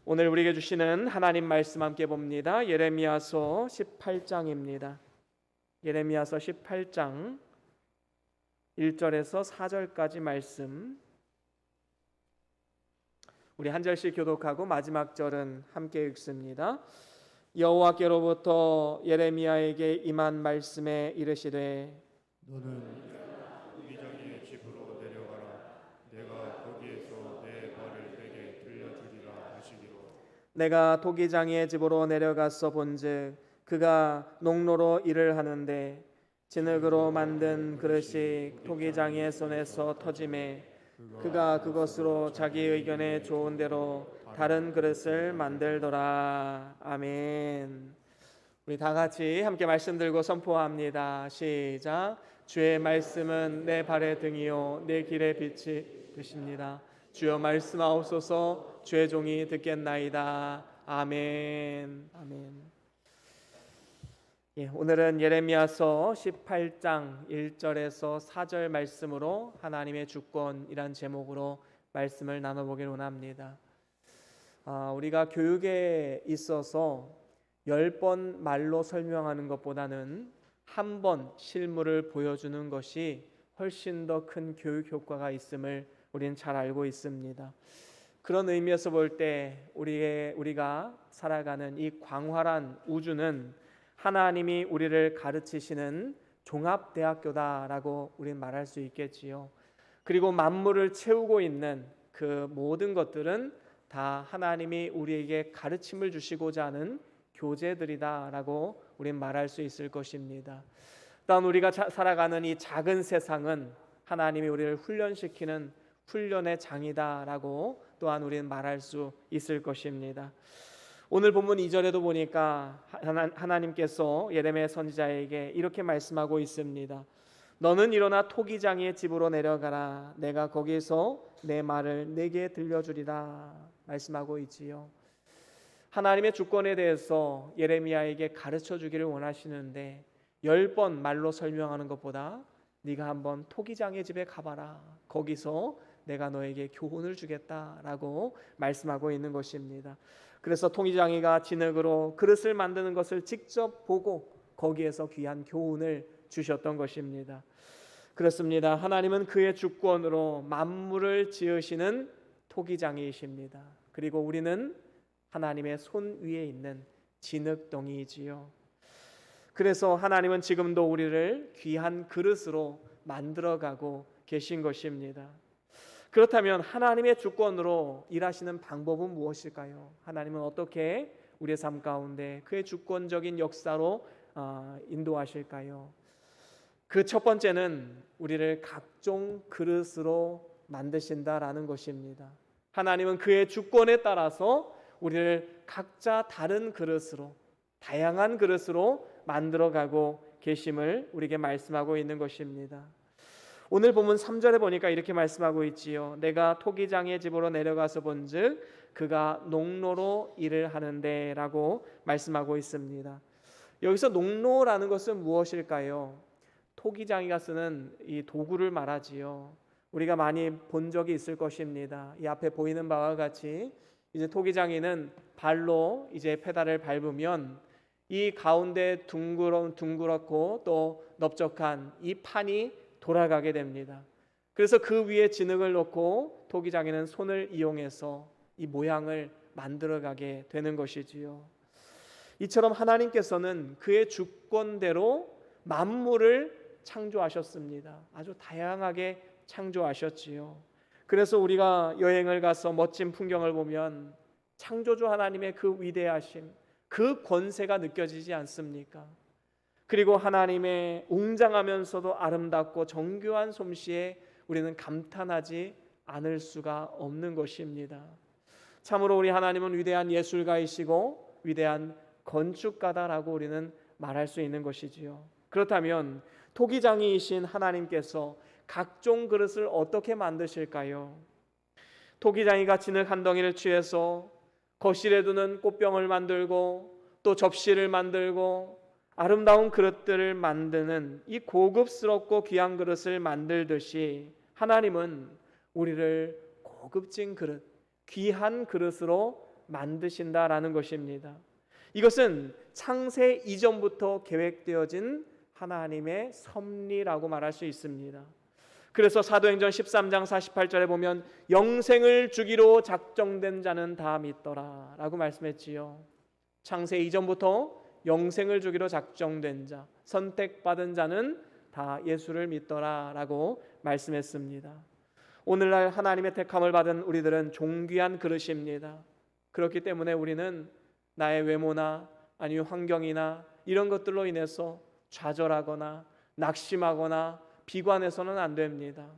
오늘 우리에게 주시는 하나님 말씀 함께 봅니다. 예레미야서 18장입니다. 예레미야서 18장 1절에서 4절까지 말씀, 우리 한 절씩 교독하고 마지막 절은 함께 읽습니다. 여호와께로부터 예레미야에게 임한 말씀에 이르시되 너는 이장의 집으로 내려가라. 내가 거기에서 내 말을 내게 들려주리라 하시기로. 내가 토기장이의 집으로 내려가서 본즉 그가 농로로 일을 하는데 진흙으로 만든 그릇이 토기장이의 손에서 터짐에 그가 그것으로 자기 의견에 좋은 대로 다른 그릇을 만들더라. 아멘. 우리 다 같이 함께 말씀 들고 선포합니다. 시작. 주의 말씀은 내 발의 등이요 내 길의 빛이 되십니다. 주여 말씀하옵소서. 주의 종이 듣겠나이다. 아멘. 아멘. 오늘은 예레미야서 18장 1절에서 4절 말씀으로 하나님의 주권이란 제목으로 말씀을 나눠보기를 원합니다. 우리가 교육에 있어서 10번 말로 설명하는 것보다는 한 번 실물을 보여주는 것이 훨씬 더 큰 교육 효과가 있음을 우리는 잘 알고 있습니다. 그런 의미에서 볼 때 우리가 살아가는 이 광활한 우주는 하나님이 우리를 가르치시는 종합대학교다라고 우리는 말할 수 있겠지요. 그리고 만물을 채우고 있는 그 모든 것들은 다 하나님이 우리에게 가르침을 주시고자 하는 교재들이다라고 우리는 말할 수 있을 것입니다. 또한 우리가 살아가는 이 작은 세상은 하나님이 우리를 훈련시키는 훈련의 장이다라고 또한 우리는 말할 수 있을 것입니다. 오늘 본문 2절에도 보니까 하나님께서 예레미야 선지자에게 이렇게 말씀하고 있습니다. 너는 일어나 토기장이의 집으로 내려가라. 내가 거기에서 내 말을 내게 들려주리라 말씀하고 있지요. 하나님의 주권에 대해서 예레미야에게 가르쳐 주기를 원하시는데 10번 말로 설명하는 것보다 네가 한번 토기장의 집에 가봐라. 거기서 내가 너에게 교훈을 주겠다라고 말씀하고 있는 것입니다. 그래서 토기장이가 진흙으로 그릇을 만드는 것을 직접 보고 거기에서 귀한 교훈을 주셨던 것입니다. 그렇습니다. 하나님은 그의 주권으로 만물을 지으시는 토기장이십니다. 그리고 우리는 하나님의 손 위에 있는 진흙덩이이지요. 그래서 하나님은 지금도 우리를 귀한 그릇으로 만들어가고 계신 것입니다. 그렇다면 하나님의 주권으로 일하시는 방법은 무엇일까요? 하나님은 어떻게 우리의 삶 가운데 그의 주권적인 역사로 인도하실까요? 그 첫 번째는 우리를 각종 그릇으로 만드신다라는 것입니다. 하나님은 그의 주권에 따라서 우리를 각자 다른 그릇으로, 다양한 그릇으로 만들어가고 계심을 우리에게 말씀하고 있는 것입니다. 오늘 본문 3절에 보니까 이렇게 말씀하고 있지요. 내가 토기장의 집으로 내려가서 본즉 그가 농로로 일을 하는데 라고 말씀하고 있습니다. 여기서 농로라는 것은 무엇일까요? 토기장이가 쓰는 이 도구를 말하지요. 우리가 많이 본 적이 있을 것입니다. 이 앞에 보이는 바와 같이 이제 토기장이는 발로 이제 페달을 밟으면 이 가운데 둥그렇고 또 넓적한 이 판이 돌아가게 됩니다. 그래서 그 위에 진흙을 놓고 토기장이는 손을 이용해서 이 모양을 만들어가게 되는 것이지요. 이처럼 하나님께서는 그의 주권대로 만물을 창조하셨습니다. 아주 다양하게 창조하셨지요. 그래서 우리가 여행을 가서 멋진 풍경을 보면 창조주 하나님의 그 위대하심, 그 권세가 느껴지지 않습니까? 그리고 하나님의 웅장하면서도 아름답고 정교한 솜씨에 우리는 감탄하지 않을 수가 없는 것입니다. 참으로 우리 하나님은 위대한 예술가이시고 위대한 건축가다라고 우리는 말할 수 있는 것이지요. 그렇다면 토기장이이신 하나님께서 각종 그릇을 어떻게 만드실까요? 토기장이가 진흙 한 덩이를 취해서 거실에 두는 꽃병을 만들고 또 접시를 만들고 아름다운 그릇들을 만드는 이 고급스럽고 귀한 그릇을 만들듯이 하나님은 우리를 고급진 그릇, 귀한 그릇으로 만드신다라는 것입니다. 이것은 창세 이전부터 계획되어진 하나님의 섭리라고 말할 수 있습니다. 그래서 사도행전 13장 48절에 보면 영생을 주기로 작정된 자는 다 믿더라 라고 말씀했지요. 창세 이전부터 영생을 주기로 작정된 자, 선택받은 자는 다 예수를 믿더라 라고 말씀했습니다. 오늘날 하나님의 택함을 받은 우리들은 존귀한 그릇입니다. 그렇기 때문에 우리는 나의 외모나 아니면 환경이나 이런 것들로 인해서 좌절하거나 낙심하거나 비관해서는 안 됩니다.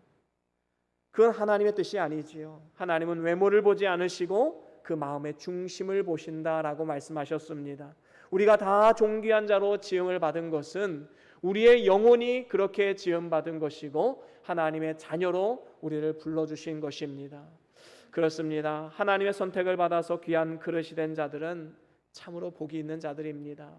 그건 하나님의 뜻이 아니지요. 하나님은 외모를 보지 않으시고 그 마음의 중심을 보신다라고 말씀하셨습니다. 우리가 다 존귀한 자로 지음을 받은 것은 우리의 영혼이 그렇게 지음받은 것이고 하나님의 자녀로 우리를 불러주신 것입니다. 그렇습니다. 하나님의 선택을 받아서 귀한 그릇이 된 자들은 참으로 복이 있는 자들입니다.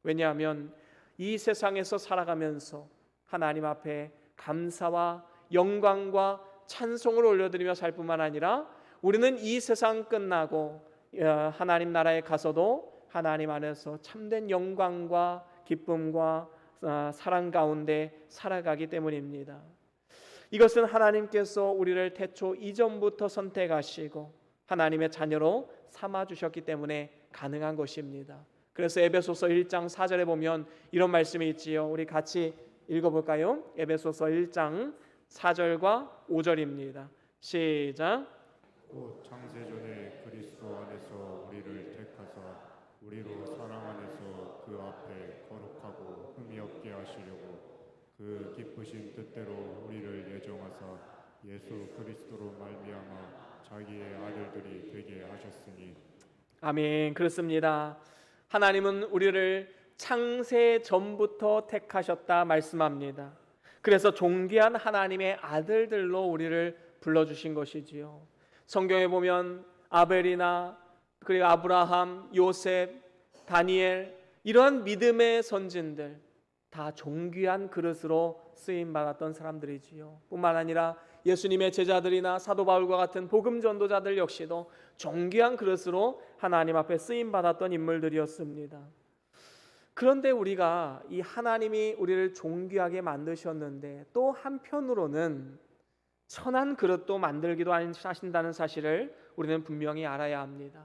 왜냐하면 이 세상에서 살아가면서 하나님 앞에 감사와 영광과 찬송을 올려드리며 살 뿐만 아니라 우리는 이 세상 끝나고 하나님 나라에 가서도 하나님 안에서 참된 영광과 기쁨과 사랑 가운데 살아가기 때문입니다. 이것은 하나님께서 우리를 태초 이전부터 선택하시고 하나님의 자녀로 삼아주셨기 때문에 가능한 것입니다. 그래서 에베소서 1장 4절에 보면 이런 말씀이 있지요. 우리 같이 읽어볼까요? 에베소서 1장 4절과 5절입니다. 시작. 곧 창세전에 그리스도 안에서 우리를 택하사 우리로 사랑 안에서 그 앞에 거룩하고 흠이 없게 하시려고 그 기쁘신 뜻대로 우리를 예정하사 예수 그리스도로 말미암아 자기의 아들들이 되게 하셨으니. 아멘. 그렇습니다. 하나님은 우리를 창세 전부터 택하셨다 말씀합니다. 그래서 존귀한 하나님의 아들들로 우리를 불러주신 것이지요. 성경에 보면 아벨이나 그리고 아브라함, 요셉, 다니엘 이러한 믿음의 선진들 다 존귀한 그릇으로 쓰임받았던 사람들이지요. 뿐만 아니라 예수님의 제자들이나 사도 바울과 같은 복음 전도자들 역시도 존귀한 그릇으로 하나님 앞에 쓰임받았던 인물들이었습니다. 그런데 우리가 이 하나님이 우리를 존귀하게 만드셨는데 또 한편으로는 천한 그릇도 만들기도 하신다는 사실을 우리는 분명히 알아야 합니다.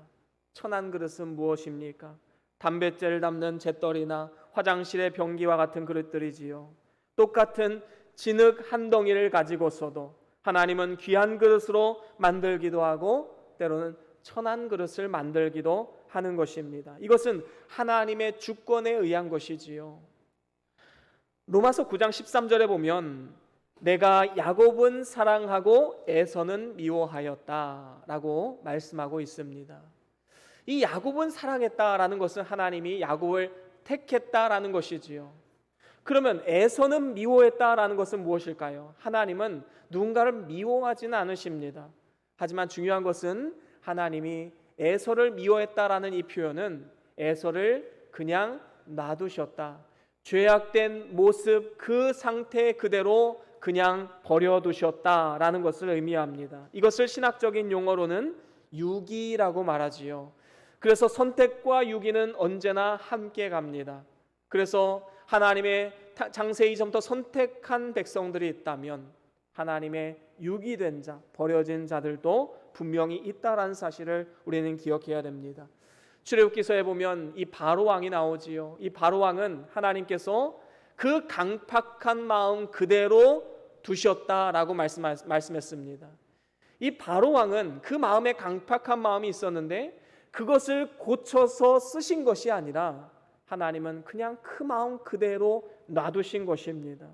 천한 그릇은 무엇입니까? 담뱃재를 담는 잿더리나 화장실의 변기와 같은 그릇들이지요. 똑같은 진흙 한 덩이를 가지고서도 하나님은 귀한 그릇으로 만들기도 하고 때로는 천한 그릇을 만들기도 하는 것입니다. 이것은 하나님의 주권에 의한 것이지요. 로마서 9장 13절에 보면 내가 야곱은 사랑하고 에서는 미워하였다라고 말씀하고 있습니다. 이 야곱은 사랑했다라는 것은 하나님이 야곱을 택했다라는 것이지요. 그러면 에서는 미워했다라는 것은 무엇일까요? 하나님은 누군가를 미워하지는 않으십니다. 하지만 중요한 것은 하나님이 에서를 미워했다라는 이 표현은 에서를 그냥 놔두셨다. 죄악된 모습 그 상태 그대로 그냥 버려두셨다라는 것을 의미합니다. 이것을 신학적인 용어로는 유기라고 말하지요. 그래서 선택과 유기는 언제나 함께 갑니다. 그래서 하나님의 창세 이전부터 선택한 백성들이 있다면 하나님의 유기된 자, 버려진 자들도 분명히 있다라는 사실을 우리는 기억해야 됩니다. 출애굽기서에 보면 이 바로 왕이 나오지요. 이 바로 왕은 하나님께서 그 강팍한 마음 그대로 두셨다라고 말씀했습니다. 이 바로 왕은 그 마음에 강팍한 마음이 있었는데 그것을 고쳐서 쓰신 것이 아니라 하나님은 그냥 그 마음 그대로 놔두신 것입니다.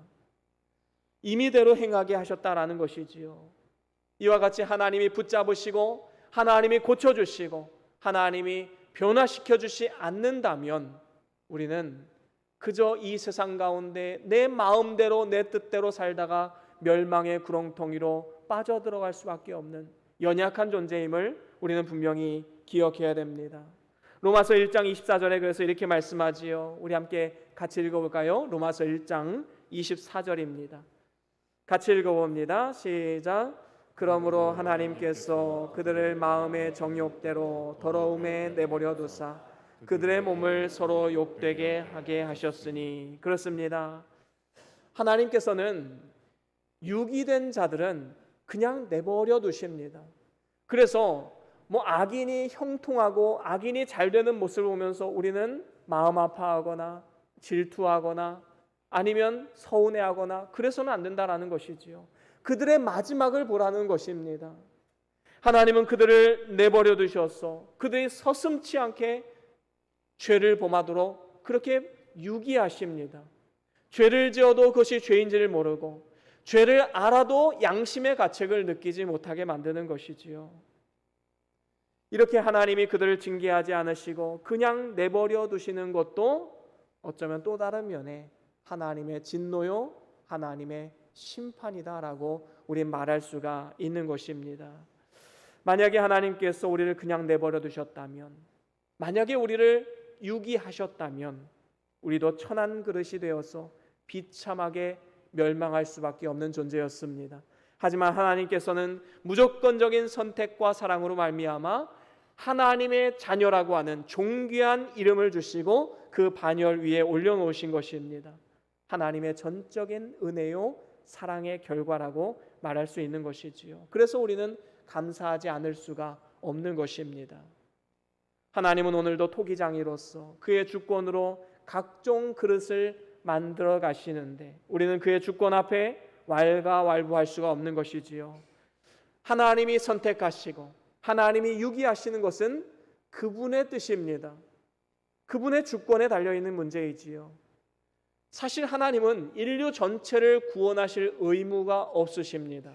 임의대로 행하게 하셨다라는 것이지요. 이와 같이 하나님이 붙잡으시고 하나님이 고쳐주시고 하나님이 변화시켜 주시 않는다면 우리는 그저 이 세상 가운데 내 마음대로 내 뜻대로 살다가 멸망의 구렁텅이로 빠져들어갈 수밖에 없는 연약한 존재임을 우리는 분명히 기억해야 됩니다. 로마서 1장 24절에 그래서 이렇게 말씀하지요. 우리 함께 같이 읽어볼까요? 로마서 1장 24절입니다. 같이 읽어봅니다. 시작. 그러므로 하나님께서 그들을 마음의 정욕대로 더러움에 내버려 두사 그들의 몸을 서로 욕되게 하게 하셨으니. 그렇습니다. 하나님께서는 유기된 자들은 그냥 내버려 두십니다. 그래서 악인이 형통하고 악인이 잘 되는 모습을 보면서 우리는 마음 아파하거나 질투하거나 아니면 서운해하거나 그래서는 안 된다라는 것이지요. 그들의 마지막을 보라는 것입니다. 하나님은 그들을 내버려 두셔서 그들이 서슴지 않게 죄를 범하도록 그렇게 유기하십니다. 죄를 지어도 그것이 죄인지를 모르고 죄를 알아도 양심의 가책을 느끼지 못하게 만드는 것이지요. 이렇게 하나님이 그들을 징계하지 않으시고 그냥 내버려 두시는 것도 어쩌면 또 다른 면에 하나님의 진노요, 하나님의 심판이다라고 우린 말할 수가 있는 것입니다. 만약에 하나님께서 우리를 그냥 내버려 두셨다면, 만약에 우리를 유기하셨다면 우리도 천한 그릇이 되어서 비참하게 멸망할 수밖에 없는 존재였습니다. 하지만 하나님께서는 무조건적인 선택과 사랑으로 말미암아 하나님의 자녀라고 하는 존귀한 이름을 주시고 그 반열 위에 올려놓으신 것입니다. 하나님의 전적인 은혜요 사랑의 결과라고 말할 수 있는 것이지요. 그래서 우리는 감사하지 않을 수가 없는 것입니다. 하나님은 오늘도 토기장이로서 그의 주권으로 각종 그릇을 만들어 가시는데 우리는 그의 주권 앞에 왈가왈부할 수가 없는 것이지요. 하나님이 선택하시고 하나님이 유기하시는 것은 그분의 뜻입니다. 그분의 주권에 달려있는 문제이지요. 사실 하나님은 인류 전체를 구원하실 의무가 없으십니다.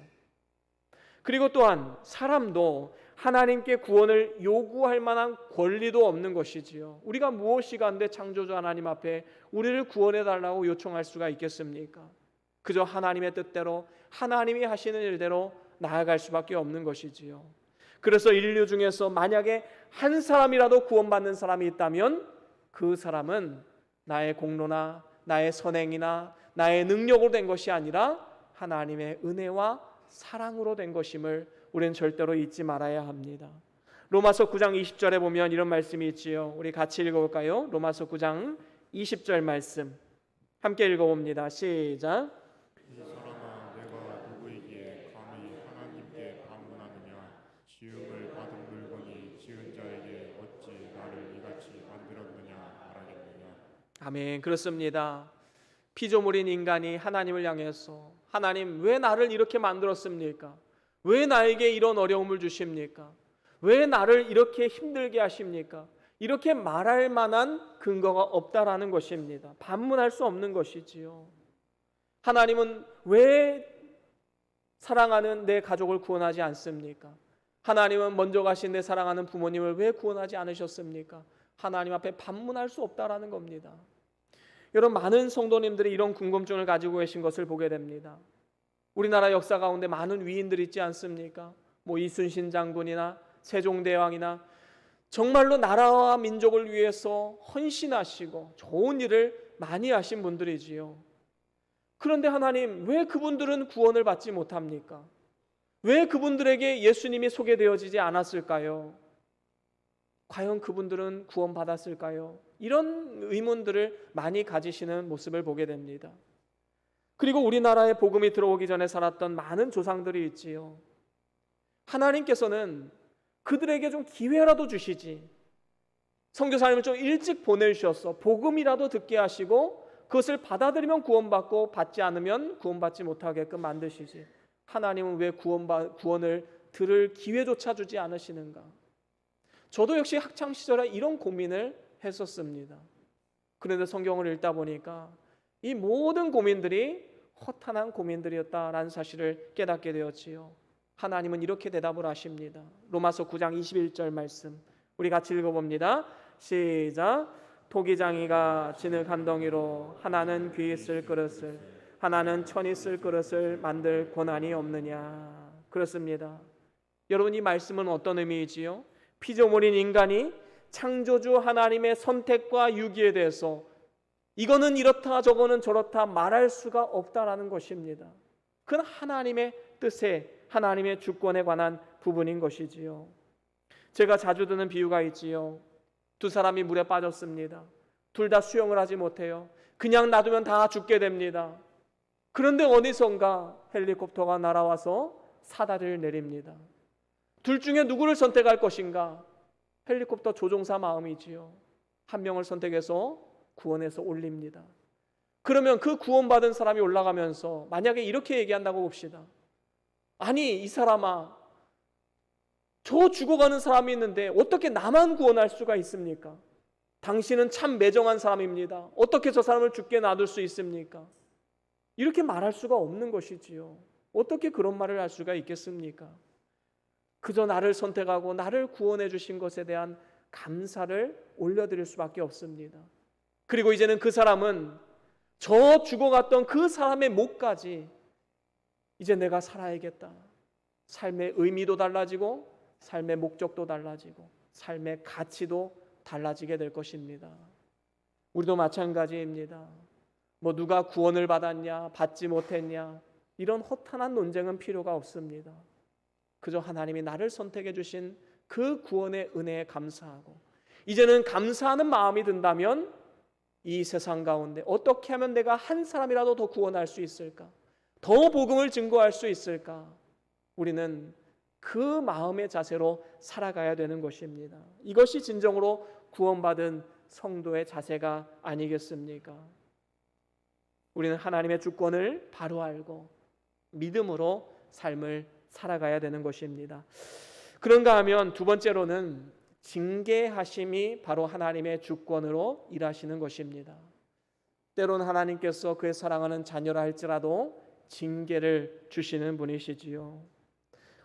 그리고 또한 사람도 하나님께 구원을 요구할 만한 권리도 없는 것이지요. 우리가 무엇이 간데 창조주 하나님 앞에 우리를 구원해달라고 요청할 수가 있겠습니까? 그저 하나님의 뜻대로 하나님이 하시는 일대로 나아갈 수밖에 없는 것이지요. 그래서 인류 중에서 만약에 한 사람이라도 구원받는 사람이 있다면 그 사람은 나의 공로나 나의 선행이나 나의 능력으로 된 것이 아니라 하나님의 은혜와 사랑으로 된 것임을 우리는 절대로 잊지 말아야 합니다. 로마서 9장 20절에 보면 이런 말씀이 있지요. 우리 같이 읽어볼까요? 로마서 9장 20절 말씀 함께 읽어봅니다. 시작. 이 사람아 내가 누구이기에 감히 하나님께 반문하느냐 지음을 받은 물건이 지은 자에게 어찌 나를 이같이 만들었느냐 말하겠느냐. 아멘. 그렇습니다. 피조물인 인간이 하나님을 향해서 하나님 왜 나를 이렇게 만들었습니까? 왜 나에게 이런 어려움을 주십니까? 왜 나를 이렇게 힘들게 하십니까? 이렇게 말할 만한 근거가 없다라는 것입니다. 반문할 수 없는 것이지요. 하나님은 왜 사랑하는 내 가족을 구원하지 않습니까? 하나님은 먼저 가신 내 사랑하는 부모님을 왜 구원하지 않으셨습니까? 하나님 앞에 반문할 수 없다라는 겁니다. 여러분, 많은 성도님들이 이런 궁금증을 가지고 계신 것을 보게 됩니다. 우리나라 역사 가운데 많은 위인들이 있지 않습니까? 이순신 장군이나 세종대왕이나 정말로 나라와 민족을 위해서 헌신하시고 좋은 일을 많이 하신 분들이지요. 그런데 하나님 왜 그분들은 구원을 받지 못합니까? 왜 그분들에게 예수님이 소개되어지지 않았을까요? 과연 그분들은 구원받았을까요? 이런 의문들을 많이 가지시는 모습을 보게 됩니다. 그리고 우리나라에 복음이 들어오기 전에 살았던 많은 조상들이 있지요. 하나님께서는 그들에게 좀 기회라도 주시지, 선교사님을 좀 일찍 보내주셔서 복음이라도 듣게 하시고 그것을 받아들이면 구원받고 받지 않으면 구원받지 못하게끔 만드시지, 하나님은 왜 구원을 들을 기회조차 주지 않으시는가? 저도 역시 학창시절에 이런 고민을 했었습니다. 그런데 성경을 읽다 보니까 이 모든 고민들이 허탄한 고민들이었다라는 사실을 깨닫게 되었지요. 하나님은 이렇게 대답을 하십니다. 로마서 9장 21절 말씀 우리 같이 읽어봅니다. 시작. 토기장이가 진흙 한 덩이로 하나는 귀 쓸 그릇을 하나는 천이 쓸 그릇을 만들 권한이 없느냐. 그렇습니다. 여러분, 이 말씀은 어떤 의미이지요? 피조물인 인간이 창조주 하나님의 선택과 유기에 대해서 이거는 이렇다 저거는 저렇다 말할 수가 없다라는 것입니다. 그건 하나님의 뜻에 하나님의 주권에 관한 부분인 것이지요. 제가 자주 드는 비유가 있지요. 두 사람이 물에 빠졌습니다. 둘 다 수영을 하지 못해요. 그냥 놔두면 다 죽게 됩니다. 그런데 어디선가 헬리콥터가 날아와서 사다리를 내립니다. 둘 중에 누구를 선택할 것인가? 헬리콥터 조종사 마음이지요. 한 명을 선택해서 구원해서 올립니다. 그러면 그 구원받은 사람이 올라가면서 만약에 이렇게 얘기한다고 봅시다. 아니, 이 사람아, 저 죽어가는 사람이 있는데 어떻게 나만 구원할 수가 있습니까? 당신은 참 매정한 사람입니다. 어떻게 저 사람을 죽게 놔둘 수 있습니까? 이렇게 말할 수가 없는 것이지요. 어떻게 그런 말을 할 수가 있겠습니까? 그저 나를 선택하고 나를 구원해 주신 것에 대한 감사를 올려드릴 수밖에 없습니다. 그리고 이제는 그 사람은 저 죽어갔던 그 사람의 목까지 이제 내가 살아야겠다. 삶의 의미도 달라지고 삶의 목적도 달라지고 삶의 가치도 달라지게 될 것입니다. 우리도 마찬가지입니다. 누가 구원을 받았냐, 받지 못했냐, 이런 허탄한 논쟁은 필요가 없습니다. 그저 하나님이 나를 선택해 주신 그 구원의 은혜에 감사하고, 이제는 감사하는 마음이 든다면 이 세상 가운데 어떻게 하면 내가 한 사람이라도 더 구원할 수 있을까? 더 복음을 증거할 수 있을까? 우리는 그 마음의 자세로 살아가야 되는 것입니다. 이것이 진정으로 구원받은 성도의 자세가 아니겠습니까? 우리는 하나님의 주권을 바로 알고 믿음으로 삶을 살아가야 되는 것입니다. 그런가 하면 두 번째로는 징계하심이 바로 하나님의 주권으로 일하시는 것입니다. 때로는 하나님께서 그의 사랑하는 자녀라 할지라도 징계를 주시는 분이시지요.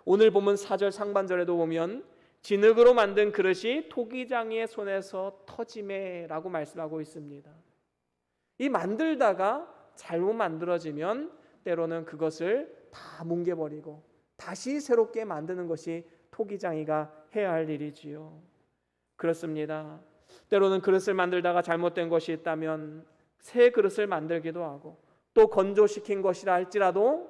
오늘 본문 4절 상반절에도 보면 진흙으로 만든 그릇이 토기장이의 손에서 터지매라고 말씀하고 있습니다. 이 만들다가 잘못 만들어지면 때로는 그것을 다 뭉개버리고 다시 새롭게 만드는 것이 토기장이가 해야 할 일이지요. 그렇습니다. 때로는 그릇을 만들다가 잘못된 것이 있다면 새 그릇을 만들기도 하고, 또 건조시킨 것이라 할지라도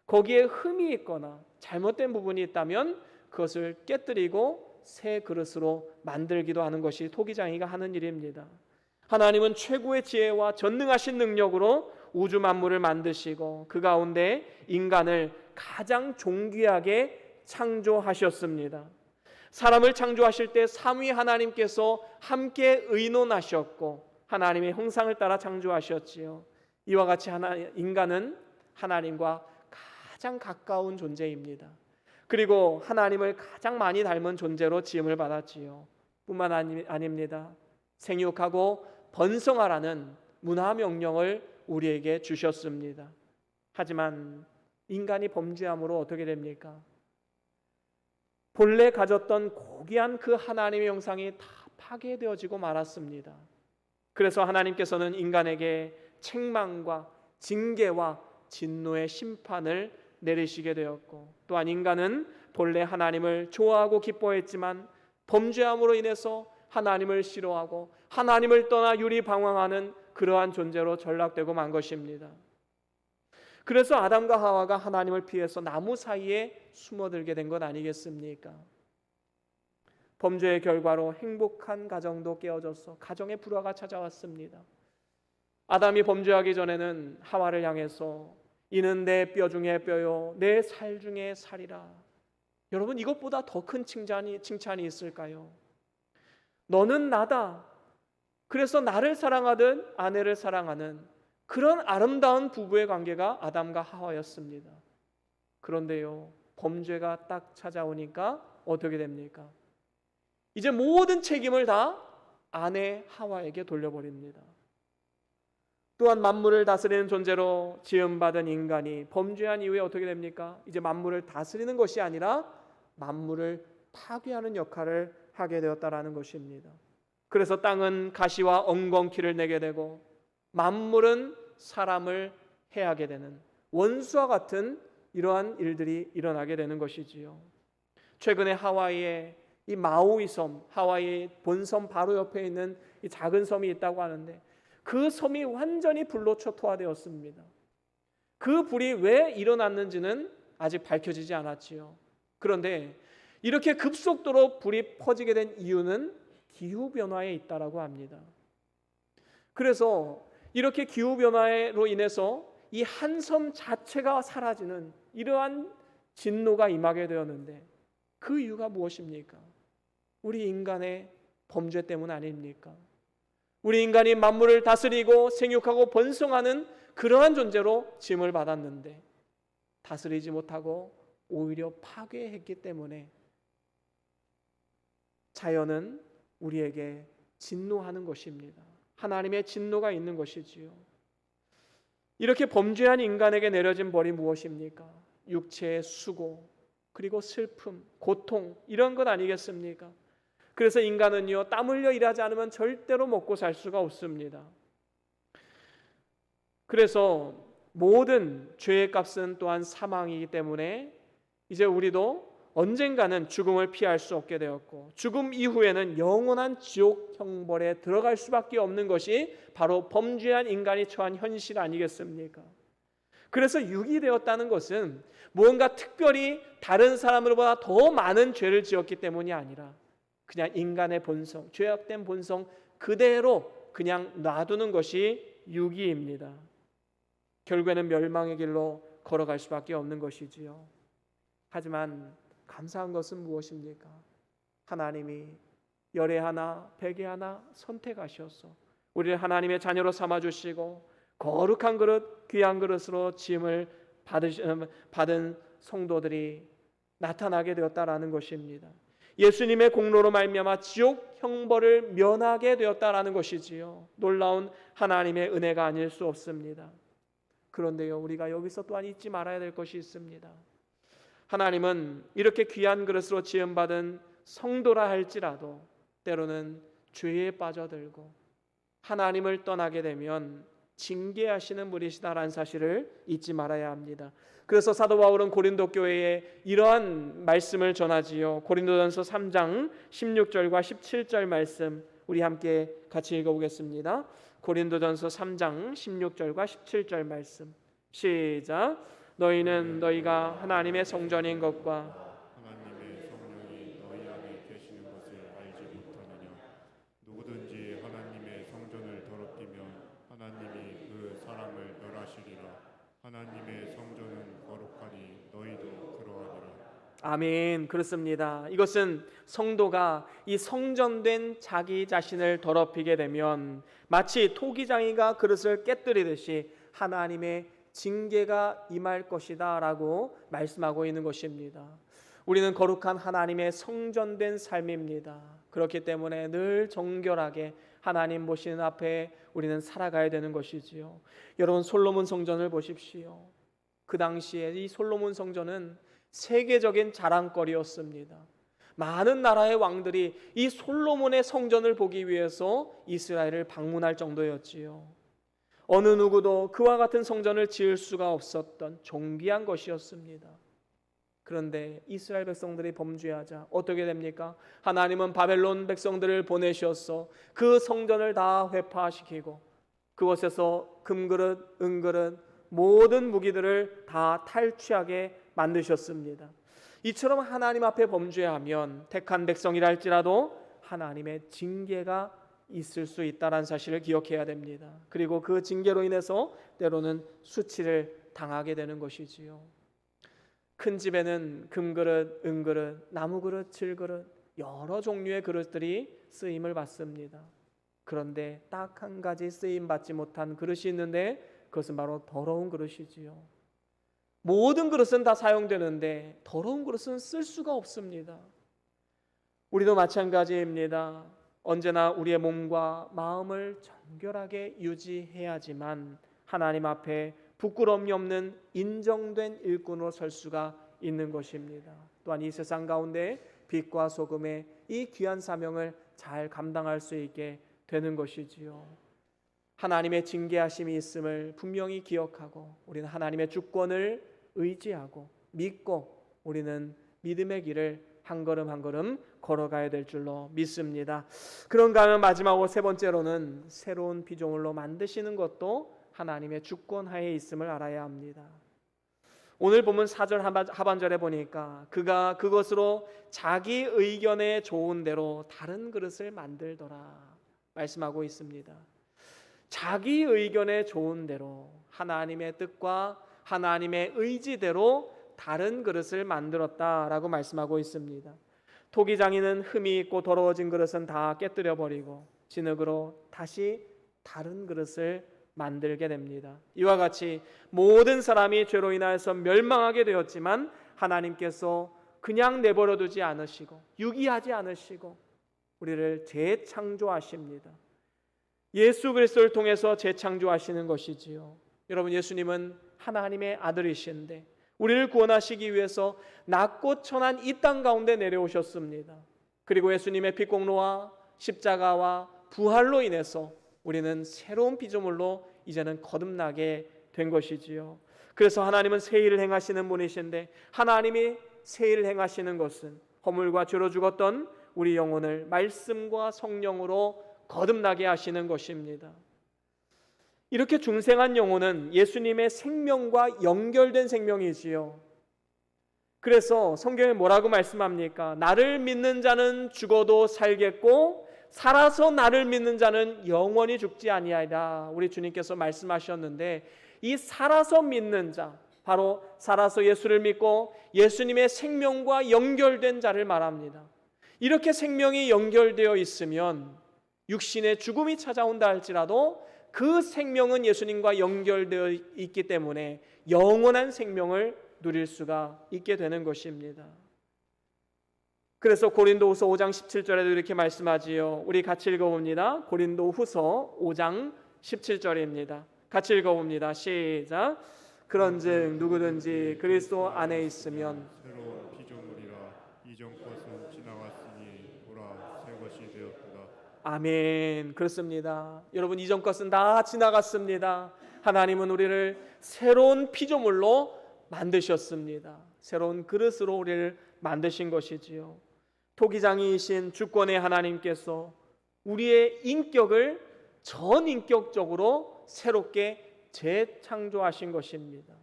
거기에 흠이 있거나 잘못된 부분이 있다면 그것을 깨뜨리고 새 그릇으로 만들기도 하는 것이 토기장이가 하는 일입니다. 하나님은 최고의 지혜와 전능하신 능력으로 우주 만물을 만드시고 그 가운데 인간을 가장 존귀하게 창조하셨습니다. 사람을 창조하실 때 삼위 하나님께서 함께 의논하셨고 하나님의 형상을 따라 창조하셨지요. 이와 같이 인간은 하나님과 가장 가까운 존재입니다. 그리고 하나님을 가장 많이 닮은 존재로 지음을 받았지요. 뿐만 아닙니다. 생육하고 번성하라는 문화 명령을 우리에게 주셨습니다. 하지만 인간이 범죄함으로 어떻게 됩니까? 본래 가졌던 고귀한 그 하나님의 형상이 다 파괴되어지고 말았습니다. 그래서 하나님께서는 인간에게 책망과 징계와 진노의 심판을 내리시게 되었고, 또한 인간은 본래 하나님을 좋아하고 기뻐했지만 범죄함으로 인해서 하나님을 싫어하고 하나님을 떠나 유리방황하는 그러한 존재로 전락되고 만 것입니다. 그래서 아담과 하와가 하나님을 피해서 나무 사이에 숨어들게 된 것 아니겠습니까? 범죄의 결과로 행복한 가정도 깨어져서 가정의 불화가 찾아왔습니다. 아담이 범죄하기 전에는 하와를 향해서 이는 내 뼈 중에 뼈요 내 살 중에 살이라. 여러분, 이것보다 더 큰 칭찬이 있을까요? 너는 나다. 그래서 나를 사랑하든 아내를 사랑하는 그런 아름다운 부부의 관계가 아담과 하와였습니다. 그런데요, 범죄가 딱 찾아오니까 어떻게 됩니까? 이제 모든 책임을 다 아내 하와에게 돌려버립니다. 또한 만물을 다스리는 존재로 지음받은 인간이 범죄한 이후에 어떻게 됩니까? 이제 만물을 다스리는 것이 아니라 만물을 파괴하는 역할을 하게 되었다라는 것입니다. 그래서 땅은 가시와 엉겅퀴를 내게 되고 만물은 사람을 해하게 되는 원수와 같은 이러한 일들이 일어나게 되는 것이지요. 최근에 하와이에 이 마우이 섬, 하와이 본섬 바로 옆에 있는 이 작은 섬이 있다고 하는데 그 섬이 완전히 불로 초토화되었습니다. 그 불이 왜 일어났는지는 아직 밝혀지지 않았지요. 그런데 이렇게 급속도로 불이 퍼지게 된 이유는 기후변화에 있다라고 합니다. 그래서 이렇게 기후변화로 인해서 이 한 섬 자체가 사라지는 이러한 진노가 임하게 되었는데 그 이유가 무엇입니까? 우리 인간의 범죄 때문 아닙니까? 우리 인간이 만물을 다스리고 생육하고 번성하는 그러한 존재로 지음을 받았는데 다스리지 못하고 오히려 파괴했기 때문에 자연은 우리에게 진노하는 것입니다. 하나님의 진노가 있는 것이지요. 이렇게 범죄한 인간에게 내려진 벌이 무엇입니까? 육체의 수고, 그리고 슬픔, 고통, 이런 것 아니겠습니까? 그래서 인간은요, 땀 흘려 일하지 않으면 절대로 먹고 살 수가 없습니다. 그래서 모든 죄의 값은 또한 사망이기 때문에 이제 우리도 언젠가는 죽음을 피할 수 없게 되었고, 죽음 이후에는 영원한 지옥 형벌에 들어갈 수밖에 없는 것이 바로 범죄한 인간이 처한 현실 아니겠습니까? 그래서 육이 되었다는 것은 무언가 특별히 다른 사람들보다 더 많은 죄를 지었기 때문이 아니라 그냥 인간의 본성, 죄악된 본성 그대로 그냥 놔두는 것이 육이입니다. 결국에는 멸망의 길로 걸어갈 수밖에 없는 것이지요. 하지만 감사한 것은 무엇입니까? 하나님이 열에 하나 백에 하나 선택하셔서 우리를 하나님의 자녀로 삼아주시고 거룩한 그릇, 귀한 그릇으로 지음을 받은 성도들이 나타나게 되었다라는 것입니다. 예수님의 공로로 말미암아 지옥 형벌을 면하게 되었다라는 것이지요. 놀라운 하나님의 은혜가 아닐 수 없습니다. 그런데요, 우리가 여기서 또한 잊지 말아야 될 것이 있습니다. 하나님은 이렇게 귀한 그릇으로 지음받은 성도라 할지라도 때로는 죄에 빠져들고 하나님을 떠나게 되면 징계하시는 분이시다라는 사실을 잊지 말아야 합니다. 그래서 사도 바울은 고린도 교회에 이러한 말씀을 전하지요. 고린도전서 3장 16절과 17절 말씀 우리 함께 같이 읽어보겠습니다. 고린도전서 3장 16절과 17절 말씀 시작. 너희는 너희가 하나님의 성전인 것과 하나님의 성령이 너희 안에 계시는 것을 알지 못하느냐? 누구든지 하나님의 성전을 더럽히면 하나님이 그 사람을 멸하시리라. 하나님의 성전은 거룩하니 너희도 그러하니라. 아멘. 그렇습니다. 이것은 성도가 이 성전된 자기 자신을 더럽히게 되면 마치 토기장이가 그릇을 깨뜨리듯이 하나님의 징계가 임할 것이다 라고 말씀하고 있는 것입니다. 우리는 거룩한 하나님의 성전된 삶입니다. 그렇기 때문에 늘 정결하게 하나님 보시는 앞에 우리는 살아가야 되는 것이지요. 여러분 솔로몬 성전을 보십시오. 그 당시에 이 솔로몬 성전은 세계적인 자랑거리였습니다. 많은 나라의 왕들이 이 솔로몬의 성전을 보기 위해서 이스라엘을 방문할 정도였지요. 어느 누구도 그와 같은 성전을 지을 수가 없었던 존귀한 것이었습니다. 그런데 이스라엘 백성들이 범죄하자 어떻게 됩니까? 하나님은 바벨론 백성들을 보내셔서 그 성전을 다 회파시키고 그곳에서 금그릇, 은그릇, 모든 무기들을 다 탈취하게 만드셨습니다. 이처럼 하나님 앞에 범죄하면 택한 백성이라 할지라도 하나님의 징계가 있을 수 있다는 사실을 기억해야 됩니다. 그리고 그 징계로 인해서 때로는 수치를 당하게 되는 것이지요. 큰 집에는 금그릇, 은그릇, 나무그릇, 질그릇 여러 종류의 그릇들이 쓰임을 받습니다. 그런데 딱 한 가지 쓰임 받지 못한 그릇이 있는데 그것은 바로 더러운 그릇이지요. 모든 그릇은 다 사용되는데 더러운 그릇은 쓸 수가 없습니다. 우리도 마찬가지입니다. 언제나 우리의 몸과 마음을 정결하게 유지해야지만 하나님 앞에 부끄러움이 없는 인정된 일꾼으로 설 수가 있는 것입니다. 또한 이 세상 가운데 빛과 소금의 이 귀한 사명을 잘 감당할 수 있게 되는 것이지요. 하나님의 징계하심이 있음을 분명히 기억하고 우리는 하나님의 주권을 의지하고 믿고 우리는 믿음의 길을 한 걸음 한 걸음 걸어가야 될 줄로 믿습니다. 그런가 하면 마지막으로 세 번째로는 새로운 피조물로 만드시는 것도 하나님의 주권 하에 있음을 알아야 합니다. 오늘 보면 4절 하반절에 보니까 그가 그것으로 자기 의견에 좋은 대로 다른 그릇을 만들더라 말씀하고 있습니다. 자기 의견에 좋은 대로 하나님의 뜻과 하나님의 의지대로 다른 그릇을 만들었다라고 말씀하고 있습니다. 토기장이는 흠이 있고 더러워진 그릇은 다 깨뜨려 버리고 진흙으로 다시 다른 그릇을 만들게 됩니다. 이와 같이 모든 사람이 죄로 인하여서 멸망하게 되었지만 하나님께서 그냥 내버려 두지 않으시고 유기하지 않으시고 우리를 재창조하십니다. 예수 그리스도를 통해서 재창조하시는 것이지요. 여러분, 예수님은 하나님의 아들이신데 우리를 구원하시기 위해서 낮고 천한 이 땅 가운데 내려오셨습니다. 그리고 예수님의 피공로와 십자가와 부활로 인해서 우리는 새로운 피조물로 이제는 거듭나게 된 것이지요. 그래서 하나님은 새 일을 행하시는 분이신데 하나님이 새 일을 행하시는 것은 허물과 죄로 죽었던 우리 영혼을 말씀과 성령으로 거듭나게 하시는 것입니다. 이렇게 중생한 영혼은 예수님의 생명과 연결된 생명이지요. 그래서 성경에 뭐라고 말씀합니까? 나를 믿는 자는 죽어도 살겠고 살아서 나를 믿는 자는 영원히 죽지 아니하리라. 우리 주님께서 말씀하셨는데 이 살아서 믿는 자, 바로 살아서 예수를 믿고 예수님의 생명과 연결된 자를 말합니다. 이렇게 생명이 연결되어 있으면 육신의 죽음이 찾아온다 할지라도 그 생명은 예수님과 연결되어 있기 때문에 영원한 생명을 누릴 수가 있게 되는 것입니다. 그래서 고린도후서 5장 17절에도 이렇게 말씀하지요. 우리 같이 읽어봅니다. 고린도후서 5장 17절입니다. 같이 읽어봅니다. 시작. 그런즉 누구든지 그리스도 안에 있으면 새로운 피조물이라 이전 것은 지나갔으니 보라 새 것이 되었도다. 아멘. 그렇습니다. 여러분, 이전 것은 다 지나갔습니다. 하나님은 우리를 새로운 피조물로 만드셨습니다. 새로운 그릇으로 우리를 만드신 것이지요. 토기장이이신 주권의 하나님께서 우리의 인격을 전인격적으로 새롭게 재창조하신 것입니다.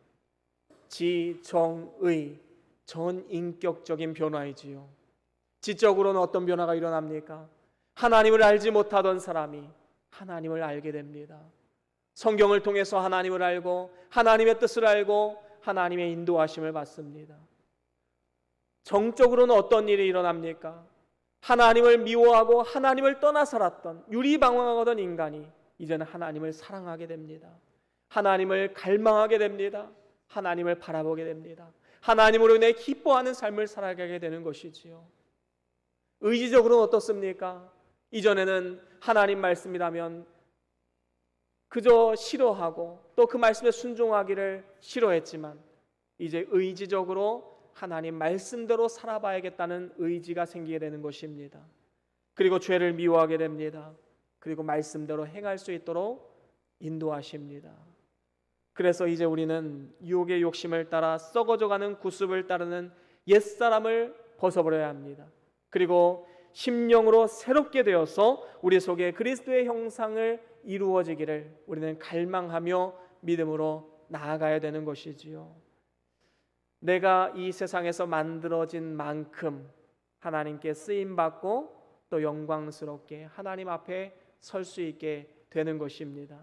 지정의, 전인격적인 변화이지요. 지적으로는 어떤 변화가 일어납니까? 하나님을 알지 못하던 사람이 하나님을 알게 됩니다. 성경을 통해서 하나님을 알고 하나님의 뜻을 알고 하나님의 인도하심을 받습니다. 정적으로는 어떤 일이 일어납니까? 하나님을 미워하고 하나님을 떠나 살았던 유리방황하던 인간이 이제는 하나님을 사랑하게 됩니다. 하나님을 갈망하게 됩니다. 하나님을 바라보게 됩니다. 하나님으로 인해 기뻐하는 삶을 살아가게 되는 것이지요. 의지적으로는 어떻습니까? 이전에는 하나님 말씀이라면 그저 싫어하고 또 그 말씀에 순종하기를 싫어했지만 이제 의지적으로 하나님 말씀대로 살아봐야겠다는 의지가 생기게 되는 것입니다. 그리고 죄를 미워하게 됩니다. 그리고 말씀대로 행할 수 있도록 인도하십니다. 그래서 이제 우리는 유혹의 욕심을 따라 썩어져가는 구습을 따르는 옛사람을 벗어버려야 합니다. 그리고 심령으로 새롭게 되어서 우리 속에 그리스도의 형상을 이루어지기를 우리는 갈망하며 믿음으로 나아가야 되는 것이지요. 내가 이 세상에서 만들어진 만큼 하나님께 쓰임받고 또 영광스럽게 하나님 앞에 설 수 있게 되는 것입니다.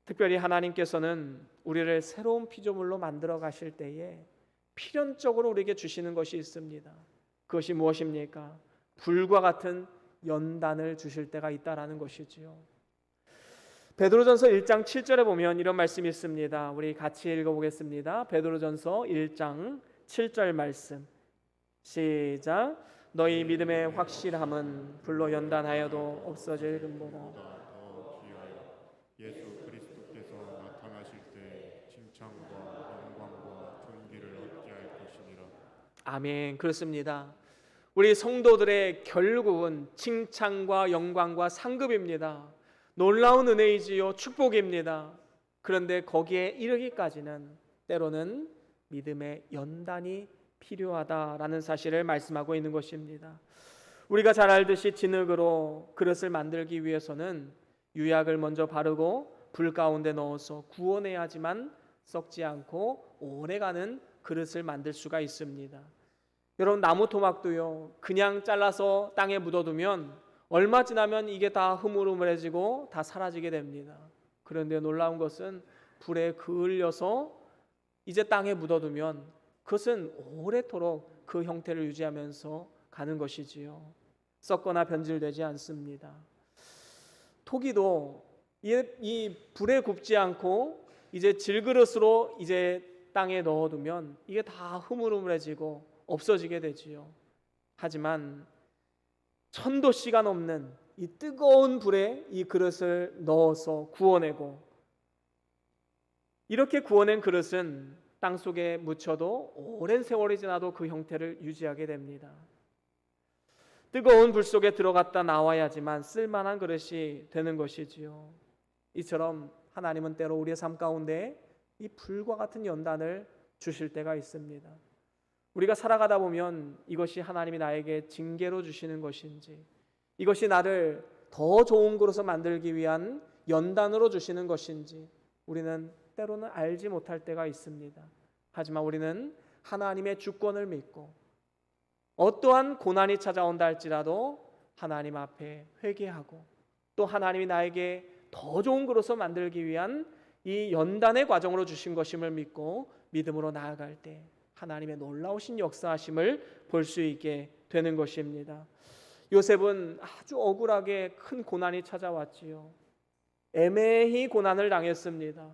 특별히 하나님께서는 우리를 새로운 피조물로 만들어 가실 때에 필연적으로 우리에게 주시는 것이 있습니다. 그것이 무엇입니까? 불과 같은 연단을 주실 때가 있다라는 것이지요. 베드로전서 1장 7절에 보면 이런 말씀이 있습니다. 우리 같이 읽어보겠습니다. 베드로전서 1장 7절 말씀. 시작. 너희 믿음의 확실함은 불로 연단하여도 없어질 금보다 더 귀하여 예수 그리스도께서 나타나실 때 칭찬과 영광과 존귀를 얻게 할 것이니라. 아멘. 그렇습니다. 우리 성도들의 결국은 칭찬과 영광과 상급입니다. 놀라운 은혜이지요. 축복입니다. 그런데 거기에 이르기까지는 때로는 믿음의 연단이 필요하다라는 사실을 말씀하고 있는 것입니다. 우리가 잘 알듯이 진흙으로 그릇을 만들기 위해서는 유약을 먼저 바르고 불 가운데 넣어서 구워내야지만 썩지 않고 오래가는 그릇을 만들 수가 있습니다. 여러분, 나무 토막도요, 그냥 잘라서 땅에 묻어두면 얼마 지나면 이게 다 흐물흐물해지고 다 사라지게 됩니다. 그런데 놀라운 것은 불에 그을려서 이제 땅에 묻어두면 그것은 오래도록 그 형태를 유지하면서 가는 것이지요. 썩거나 변질되지 않습니다. 토기도 이 불에 굽지 않고 이제 질그릇으로 이제 땅에 넣어두면 이게 다 흐물흐물해지고 없어지게 되지요. 하지만 1000도씨가 넘는 이 뜨거운 불에 이 그릇을 넣어서 구워내고, 이렇게 구워낸 그릇은 땅 속에 묻혀도 오랜 세월이 지나도 그 형태를 유지하게 됩니다. 뜨거운 불 속에 들어갔다 나와야지만 쓸만한 그릇이 되는 것이지요. 이처럼 하나님은 때로 우리의 삶 가운데 이 불과 같은 연단을 주실 때가 있습니다. 우리가 살아가다 보면 이것이 하나님이 나에게 징계로 주시는 것인지, 이것이 나를 더 좋은 그릇으로 만들기 위한 연단으로 주시는 것인지 우리는 때로는 알지 못할 때가 있습니다. 하지만 우리는 하나님의 주권을 믿고 어떠한 고난이 찾아온다 할지라도 하나님 앞에 회개하고, 또 하나님이 나에게 더 좋은 그릇으로 만들기 위한 이 연단의 과정으로 주신 것임을 믿고 믿음으로 나아갈 때 하나님의 놀라우신 역사하심을 볼 수 있게 되는 것입니다. 요셉은 아주 억울하게 큰 고난이 찾아왔지요. 애매히 고난을 당했습니다.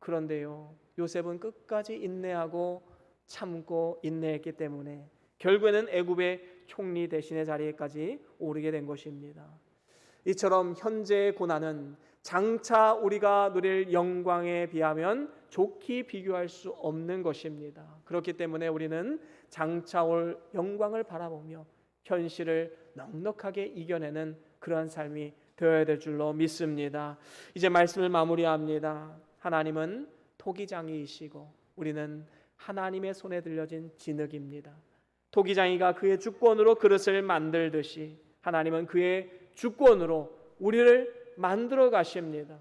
그런데요, 요셉은 끝까지 인내하고 참고 인내했기 때문에 결국에는 애굽의 총리 대신의 자리에까지 오르게 된 것입니다. 이처럼 현재의 고난은 장차 우리가 누릴 영광에 비하면 좋게 비교할 수 없는 것입니다. 그렇기 때문에 우리는 장차 올 영광을 바라보며 현실을 넉넉하게 이겨내는 그러한 삶이 되어야 될 줄로 믿습니다. 이제 말씀을 마무리합니다. 하나님은 토기장이이시고 우리는 하나님의 손에 들려진 진흙입니다. 토기장이가 그의 주권으로 그릇을 만들듯이 하나님은 그의 주권으로 우리를 만들어 가십니다.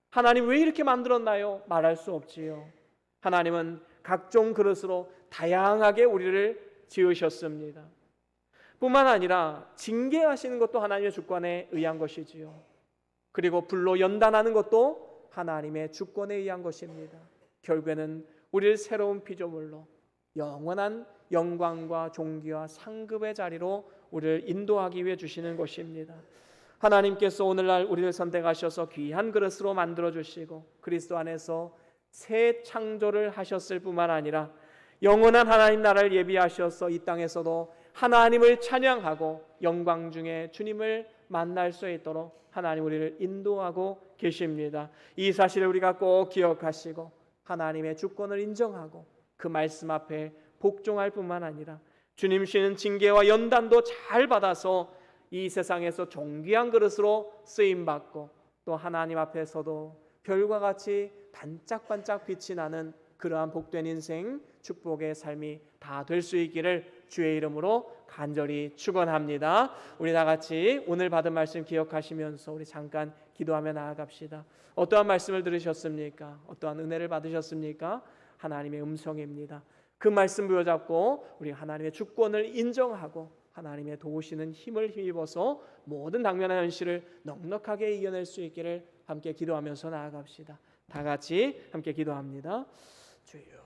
하나님 왜 이렇게 만들었나요? 말할 수 없지요. 하나님은 각종 그릇으로 다양하게 우리를 지으셨습니다. 뿐만 아니라 징계하시는 것도 하나님의 주권에 의한 것이지요. 그리고 불로 연단하는 것도 하나님의 주권에 의한 것입니다. 결국에는 우리를 새로운 피조물로 영원한 영광과 존귀와 상급의 자리로 우리를 인도하기 위해 주시는 것입니다. 하나님께서 오늘날 우리를 선택하셔서 귀한 그릇으로 만들어 주시고 그리스도 안에서 새 창조를 하셨을 뿐만 아니라 영원한 하나님 나라를 예비하셔서 이 땅에서도 하나님을 찬양하고 영광 중에 주님을 만날 수 있도록 하나님 우리를 인도하고 계십니다. 이 사실을 우리가 꼭 기억하시고 하나님의 주권을 인정하고 그 말씀 앞에 복종할 뿐만 아니라 주님 주시는 징계와 연단도 잘 받아서 이 세상에서 존귀한 그릇으로 쓰임받고 또 하나님 앞에서도 별과 같이 반짝반짝 빛이 나는 그러한 복된 인생 축복의 삶이 다 될 수 있기를 주의 이름으로 간절히 축원합니다. 우리 다 같이 오늘 받은 말씀 기억하시면서 우리 잠깐 기도하며 나아갑시다. 어떠한 말씀을 들으셨습니까? 어떠한 은혜를 받으셨습니까? 하나님의 음성입니다. 그 말씀 부여잡고 우리 하나님의 주권을 인정하고 하나님의 도우시는 힘을 힘입어서 모든 당면한 현실을 넉넉하게 이겨낼 수 있기를 함께 기도하면서 나아갑시다. 다 같이 함께 기도합니다. 주여